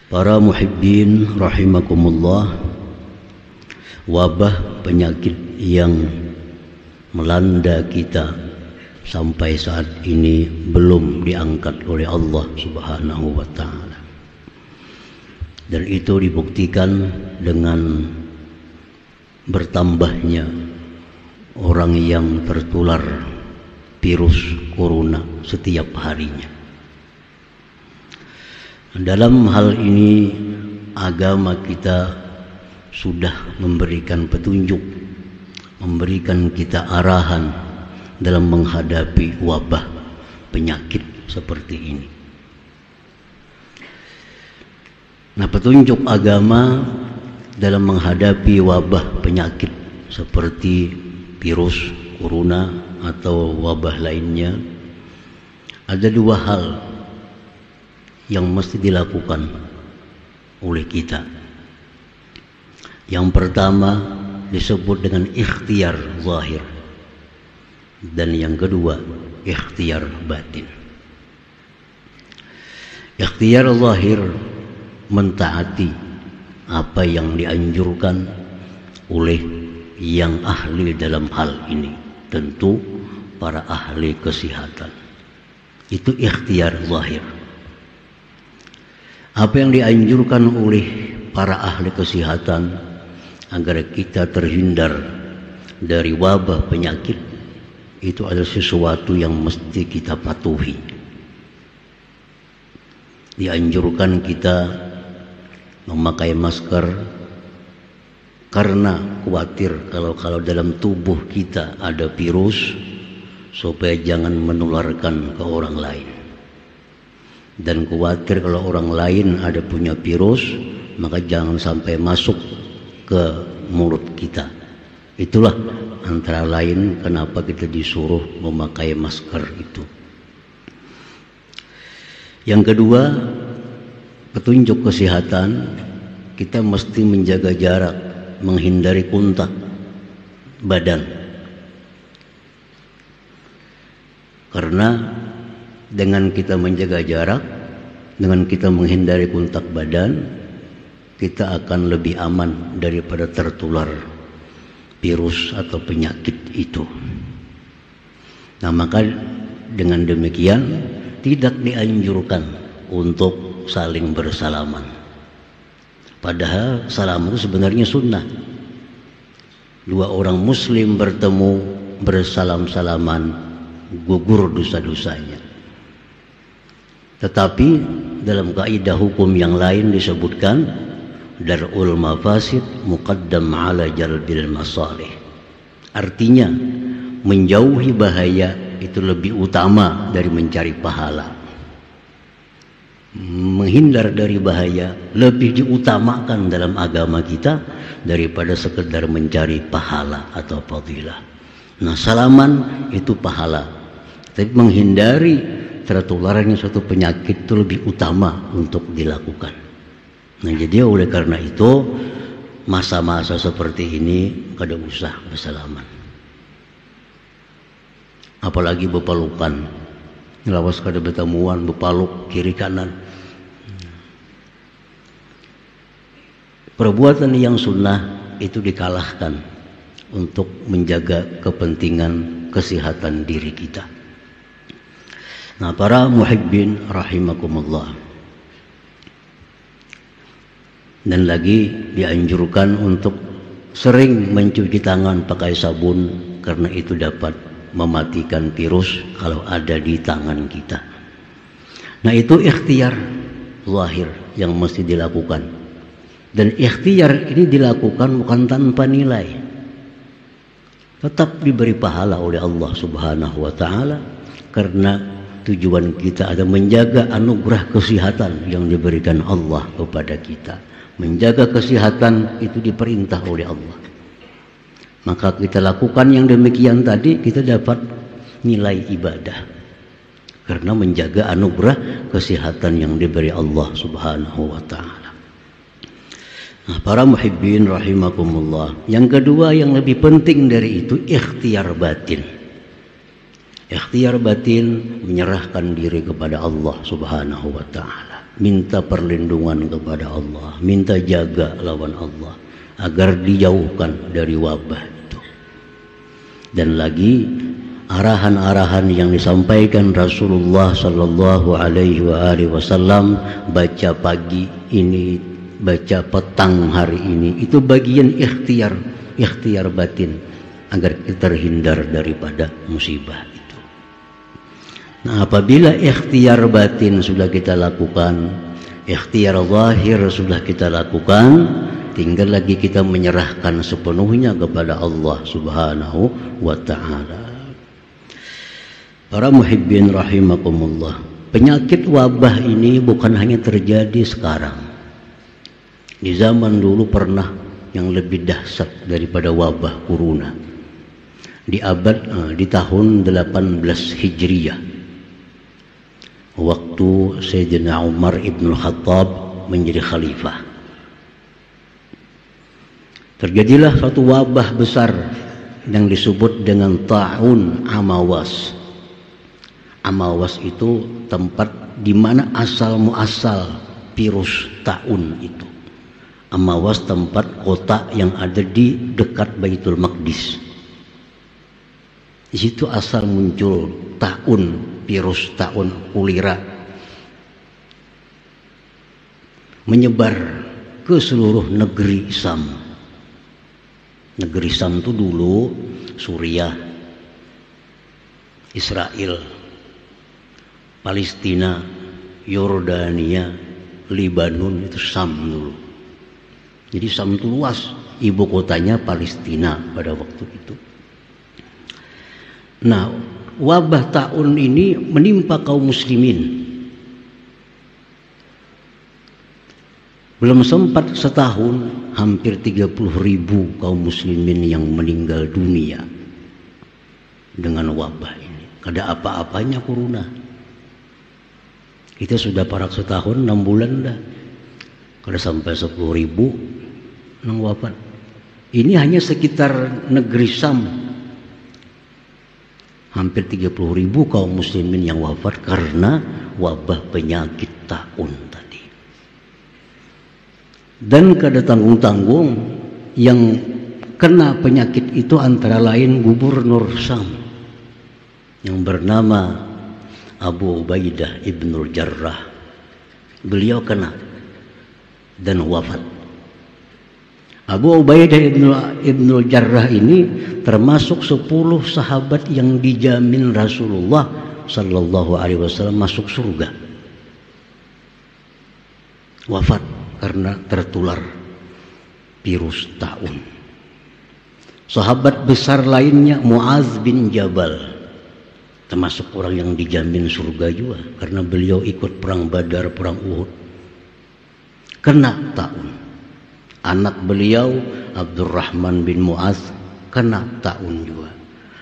Para muhibbin rahimakumullah, wabah penyakit yang melanda kita sampai saat ini belum diangkat oleh Allah Subhanahu wa ta'ala. Dan itu dibuktikan dengan bertambahnya orang yang tertular virus corona setiap harinya. Dalam hal ini agama kita sudah memberikan petunjuk, memberikan kita arahan dalam menghadapi wabah penyakit seperti ini. Nah, petunjuk agama dalam menghadapi wabah penyakit seperti virus corona atau wabah lainnya, ada dua hal yang mesti dilakukan oleh kita. Yang pertama disebut dengan ikhtiar zahir, dan yang kedua ikhtiar batin. Ikhtiar zahir mentaati apa yang dianjurkan oleh yang ahli dalam hal ini, tentu para ahli kesehatan. Itu ikhtiar zahir. Apa yang dianjurkan oleh para ahli kesehatan agar kita terhindar dari wabah penyakit, itu adalah sesuatu yang mesti kita patuhi. Dianjurkan kita memakai masker karena khawatir kalau dalam tubuh kita ada virus, supaya jangan menularkan ke orang lain. Dan khawatir kalau orang lain ada punya virus, maka jangan sampai masuk ke mulut kita. Itulah antara lain kenapa kita disuruh memakai masker itu. Yang kedua, petunjuk kesehatan, kita mesti menjaga jarak, menghindari kontak badan. Karena dengan kita menjaga jarak, dengan kita menghindari kontak badan, kita akan lebih aman daripada tertular virus atau penyakit itu. Nah, maka dengan demikian tidak dianjurkan untuk saling bersalaman. Padahal salam itu sebenarnya sunnah. Dua orang muslim bertemu bersalam-salaman, gugur dosa-dosanya. Tetapi dalam kaidah hukum yang lain disebutkan dar'ul mafasid muqaddam ala jalbil masalih. Artinya menjauhi bahaya itu lebih utama dari mencari pahala. Menghindar dari bahaya lebih diutamakan dalam agama kita daripada sekedar mencari pahala atau fadilah. Nah, salaman itu pahala, tapi menghindari tertularnya suatu penyakit itu lebih utama untuk dilakukan. Nah, jadi oleh karena itu masa-masa seperti ini kada usah bersalaman, apalagi bepelukan. Lawas kada bertemuan bepaluk kiri kanan. Perbuatan yang sunnah itu dikalahkan untuk menjaga kepentingan kesehatan diri kita. Nah, para muhibbin rahimakumullah, dan lagi dianjurkan untuk sering mencuci tangan pakai sabun, karena itu dapat mematikan virus kalau ada di tangan kita. Nah, itu ikhtiar zahir yang mesti dilakukan. Dan ikhtiar ini dilakukan bukan tanpa nilai. Tetap diberi pahala oleh Allah Subhanahu wa ta'ala, karena tujuan kita adalah menjaga anugerah kesehatan yang diberikan Allah kepada kita. Menjaga kesehatan itu diperintah oleh Allah. Maka kita lakukan yang demikian tadi, kita dapat nilai ibadah. Karena menjaga anugerah kesehatan yang diberi Allah Subhanahu wa ta'ala. Nah, para muhibbin rahimakumullah, yang kedua yang lebih penting dari itu ikhtiar batin. Ikhtiar batin menyerahkan diri kepada Allah Subhanahu wa ta'ala. minta perlindungan kepada Allah, minta jaga lawan Allah agar dijauhkan dari wabah itu. Dan lagi arahan-arahan yang disampaikan Rasulullah sallallahu alaihi wasallam, baca pagi ini, baca petang hari ini, itu bagian ikhtiar batin agar kita terhindar daripada musibah itu. Nah, apabila ikhtiar batin sudah kita lakukan, ikhtiar zahir sudah kita lakukan, tinggal lagi kita menyerahkan sepenuhnya kepada Allah Subhanahu wa ta'ala. Para muhibbin rahimakumullah, penyakit wabah ini bukan hanya terjadi sekarang. Di zaman dulu pernah yang lebih dahsyat daripada wabah corona. Di tahun 18 Hijriyah, waktu Sayyidina Umar ibn Khattab menjadi khalifah, terjadilah suatu wabah besar yang disebut dengan ta'un Amawas. Amawas itu tempat di mana asal muasal virus ta'un itu. Amawas tempat kota yang ada di dekat Baitul Maqdis. Di situ asal muncul ta'un, virus ta'un kulira, menyebar ke seluruh negeri Sam. Negeri Sam itu dulu Suriah, Israel, Palestina, Yordania, Libanon, itu Sam dulu. Jadi Sam itu luas, ibu kotanya Palestina pada waktu itu. Nah, wabah ta'un ini menimpa kaum muslimin. Belum sempat setahun, hampir 30.000 kaum muslimin yang meninggal dunia dengan wabah ini. Kada apa-apanya corona. Kita sudah parak setahun, 6 bulan dah. Kada sampai 10.000 yang wafat. Ini hanya sekitar negeri Sam. Hampir 30.000 kaum muslimin yang wafat karena wabah penyakit ta'un tadi. Dan kada tanggung-tanggung yang kena penyakit itu antara lain gubernur Sam yang bernama Abu Ubaidah ibnul Jarrah. Beliau kena dan wafat. Abu Ubaidah ibnul Jarrah ini termasuk 10 sahabat yang dijamin Rasulullah sallallahu alaihi wasallam masuk surga. Wafat karena tertular virus ta'un. Sahabat besar lainnya Muaz bin Jabal, termasuk orang yang dijamin surga juga karena beliau ikut perang Badar, perang Uhud. Kena ta'un. Anak beliau Abdurrahman bin Muaz kena ta'un juga.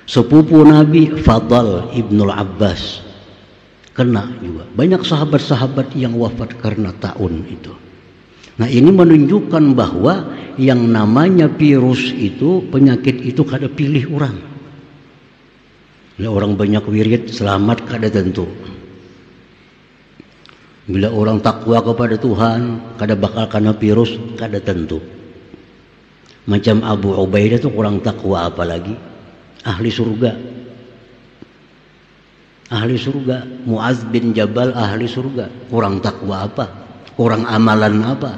Sepupu Nabi Fadl ibnul Abbas kena juga. Banyak sahabat-sahabat yang wafat karena ta'un itu. Nah, ini menunjukkan bahwa yang namanya virus itu, penyakit itu kada pilih orang. Bila orang banyak wirid selamat kada tentu. Bila orang takwa kepada Tuhan, kada bakal kena virus, kada tentu. Macam Abu Ubaidah itu kurang takwa, apalagi ahli surga. Ahli surga. Muaz bin Jabal ahli surga. Kurang takwa apa? Kurang amalan apa?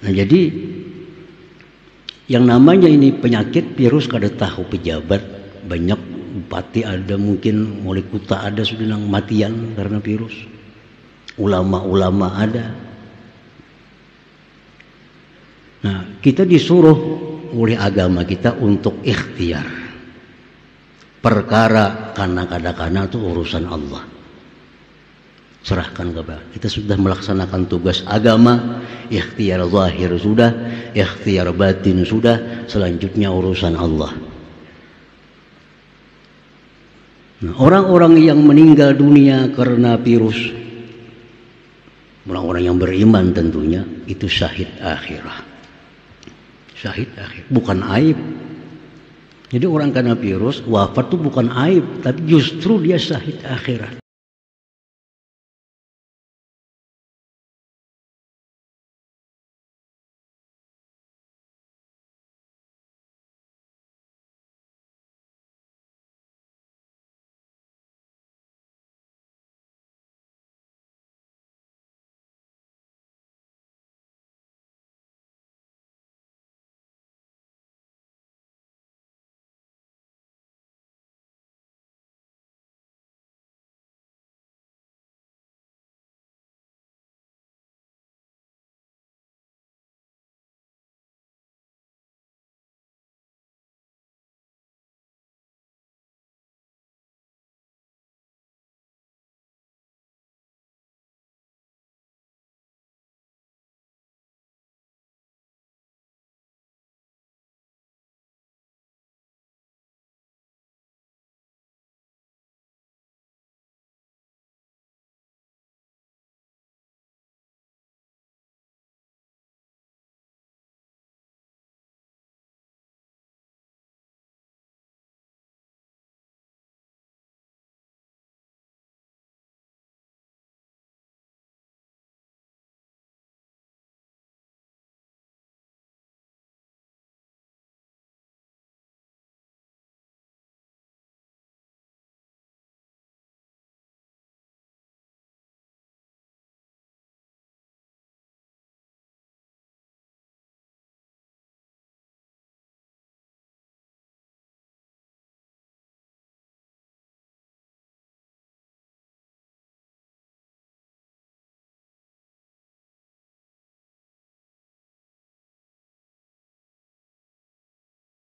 Nah, jadi yang namanya ini penyakit virus kada tahu pejabat. Banyak bupati ada, mungkin wali kota ada sudah nang matian karena virus. Ulama-ulama ada. Nah, kita disuruh oleh agama kita untuk ikhtiar. Perkara kana-kana itu urusan Allah. Serahkan kepada kita. Sudah melaksanakan tugas agama, ikhtiar zahir sudah, ikhtiar batin sudah, selanjutnya urusan Allah. Nah, orang-orang yang meninggal dunia karena virus, orang-orang yang beriman tentunya, itu syahid akhirah. Syahid akhir, bukan aib. Jadi orang kena virus wafat itu bukan aib, tapi justru dia syahid akhirat.